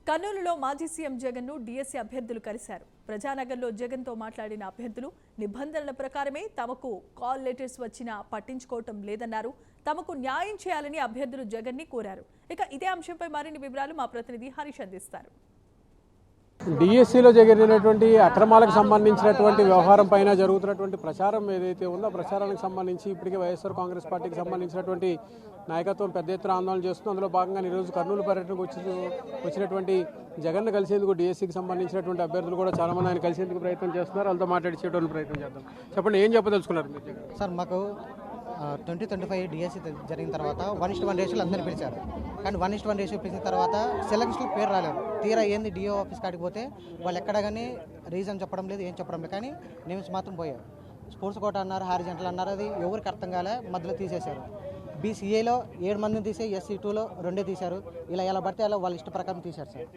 కర్నూలులో మాజీ సీఎం జగన్ ను డీఎస్సీ అభ్యర్థులు కలిశారు. ప్రజానగర్లో జగన్ తో మాట్లాడిన అభ్యర్థులు నిబంధనల ప్రకారమే తమకు కాల్ లెటర్స్ వచ్చినా పట్టించుకోవటం లేదన్నారు. తమకు న్యాయం చేయాలని అభ్యర్థులు జగన్ ని కోరారు. ఇక ఇదే అంశంపై మరిన్ని వివరాలు మా ప్రతినిధి హరీష్ అందిస్తారు. డిఎస్సీలో జరిగినటువంటి అక్రమాలకు సంబంధించినటువంటి వ్యవహారం పైన జరుగుతున్నటువంటి ప్రచారం ఏదైతే ఉందో ఆ ప్రచారానికి సంబంధించి ఇప్పటికే వైఎస్ఆర్ కాంగ్రెస్ పార్టీకి సంబంధించినటువంటి నాయకత్వం పెద్ద ఎత్తున ఆందోళన చేస్తుంది. అందులో భాగంగా ఈరోజు కర్నూలు పర్యటనకు వచ్చినటువంటి జగన్ కలిసేందుకు డిఎస్సీకి సంబంధించినటువంటి అభ్యర్థులు కూడా చాలా మంది ఆయన కలిసేందుకు ప్రయత్నం చేస్తున్నారు. వాళ్ళతో మాట్లాడించేటువంటి ప్రయత్నం చేద్దాం. చెప్పండి, ఏం చెప్పదలుచుకున్నారు మీరు? సార్, మాకు 2025 డిఎస్సీ జరిగిన తర్వాత 1:1 రేషియోలు అందరినీ పిలిచారు. కానీ 1:1 రేషియో పిలిచిన తర్వాత సెలక్షన్లో పేరు రాలేదు. తీరా ఏంది డిఓ ఆఫీస్ కాడికి పోతే వాళ్ళు ఎక్కడ కానీ రీజన్ చెప్పడం లేదు, ఏం చెప్పడం లేదు. కానీ నేమ్స్ మాత్రం పోయారు. స్పోర్ట్స్ కోట అన్నారు, హారిజంటల్ అన్నారు. అది ఎవరికి అర్థం కాలే, మధ్యలో తీసేశారు. బీసీఏలో 7 మందిని తీసే, SC2లో 2 తీశారు. ఇలా ఎలా పడితే అలా వాళ్ళ ఇష్ట ప్రకారం తీశారు సార్.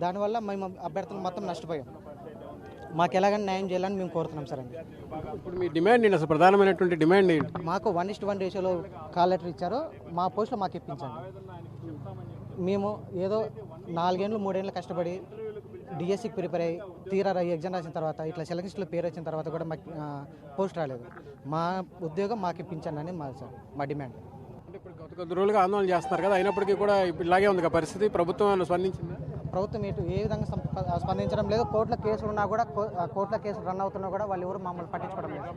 దానివల్ల మేము అభ్యర్థులు మొత్తం నష్టపోయాం. మాకు ఎలాగైనా న్యాయం చేయాలని మేము కోరుతున్నాం సార్. అండి ఇప్పుడు మీ డిమాండ్ ఏంటి? అసలు ప్రధానమైనటువంటి డిమాండ్ ఏంటి? మాకు 1:1 రేషియోలో కాల్ లెటర్ ఇచ్చారు. మా పోస్టులో మాకు ఇప్పించండి. మేము ఏదో 4 ఏళ్ళు 3 ఏళ్ళు కష్టపడి డిఎస్సికి ప్రిపేర్ అయ్యి తీరా ఎగ్జామ్ రాసిన తర్వాత ఇట్లా సెలక్షన్స్లో పేరు వచ్చిన తర్వాత కూడా మాకు పోస్ట్ రాలేదు. మా ఉద్యోగం మాకు ఇప్పించండి అని మా డిమాండ్. అంటే ఇప్పుడు కొద్ది రోజులుగా ఆందోళన చేస్తున్నారు కదా, అయినప్పటికీ కూడా ఇప్పుడు ఇలాగే ఉంది పరిస్థితి. ప్రభుత్వం స్పందించింది? ప్రభుత్వం ఏ విధంగా స్పందించడం లేదు. కోర్టుల కేసులు ఉన్నా కూడా, కోర్టుల కేసులు రన్ అవుతున్నా కూడా వాళ్ళు ఎవరు మమ్మల్ని పట్టించుకోవడం లేదు.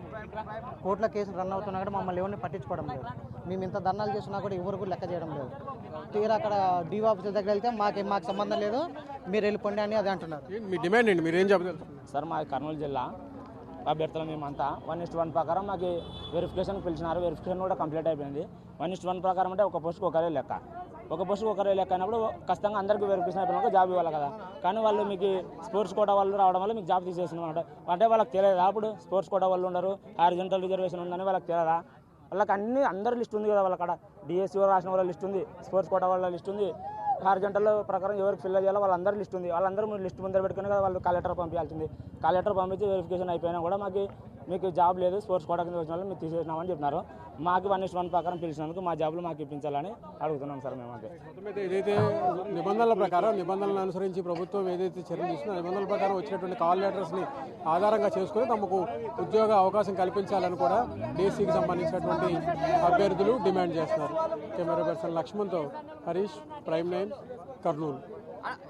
కోర్టుల కేసులు రన్ అవుతున్నా కూడా మమ్మల్ని ఎవరిని పట్టించుకోవడం లేదు. మేము ఇంత ధర్నాలు చేస్తున్నా కూడా ఎవరు కూడా లెక్క చేయడం లేదు. తీరా అక్కడ డిఓ ఆఫీసుల దగ్గర వెళ్తే మాకు సంబంధం లేదు, మీరు వెళ్ళిపోండి అని అది అంటున్నారు. మీ డిమాండ్ ఏంటి? మీరు ఏం చెప్పగలరు? సార్, మాది కర్నూలు జిల్లా అభ్యర్థులు. మేమంతా 1:1 ప్రకారం మాకు వెరిఫికేషన్ పిలిచినారు. వెరిఫికేషన్ కూడా కంప్లీట్ అయిపోయింది. 1:1 ప్రకారం అంటే ఒక పోస్టుకు ఒకరే లెక్క. ఒక పోస్టుకు ఒకరే లెక్క అయినప్పుడు ఖచ్చితంగా అందరికీ వెరిఫికేషన్ అయిపోయినాక జాబ్ ఇవ్వాలి కదా. కానీ వాళ్ళు మీకు స్పోర్ట్స్ కోటా వాళ్ళు రావడం వల్ల మీకు జాబ్ తీసేసినమాట. అంటే వాళ్ళకి తెలియదా? అప్పుడు స్పోర్ట్స్ కోటా వాళ్ళు ఉండరు, హారిజంటల్ రిజర్వేషన్ ఉందని వాళ్ళకి తెలియదా? వాళ్ళకి అందరి లిస్ట్ ఉంది కదా. వాళ్ళక్కడ డిఎస్సీ రాసిన వాళ్ళ లిస్ట్ ఉంది, స్పోర్ట్స్ కోటా వాళ్ళ లిస్ట్ ఉంది, హారిజంటల్ ప్రకారం ఎవరికి ఫిల్ చేయాలో వాళ్ళందరూ లిస్ట్ ఉంది. వాళ్ళందరూ మీరు లిస్ట్ ముందర పెట్టుకుని కదా వాళ్ళు కాల్ లెటర్ పంపించాల్సింది. కాల్ లెటర్ పంపించి వెరిఫికేషన్ అయిపోయినా కూడా మీకు జాబ్ లేదు, స్పోర్ట్స్ కోటా కింద వచ్చిన వాళ్ళు మీరు తీసేసినామని చెప్పినారు. మాకు 1:1 ప్రకారం పిలిచినందుకు మా జాబ్లు మాకు ఇప్పించాలని అడుగుతున్నాం సార్. మేము ఏదైతే నిబంధనల ప్రకారం, నిబంధనలను అనుసరించి ప్రభుత్వం ఏదైతే చర్యలు తీసుకుందో నిబంధనల ప్రకారం వచ్చినటువంటి కాల్ లెటర్స్ని ఆధారంగా చేసుకుని తమకు ఉద్యోగ అవకాశం కల్పించాలని కూడా డిఎస్సీకి సంబంధించినటువంటి అభ్యర్థులు డిమాండ్ చేస్తున్నారు. కెమెరా పర్సన్ లక్ష్మణ్తో హరీష్, ప్రైమ్ 9, కర్నూలు.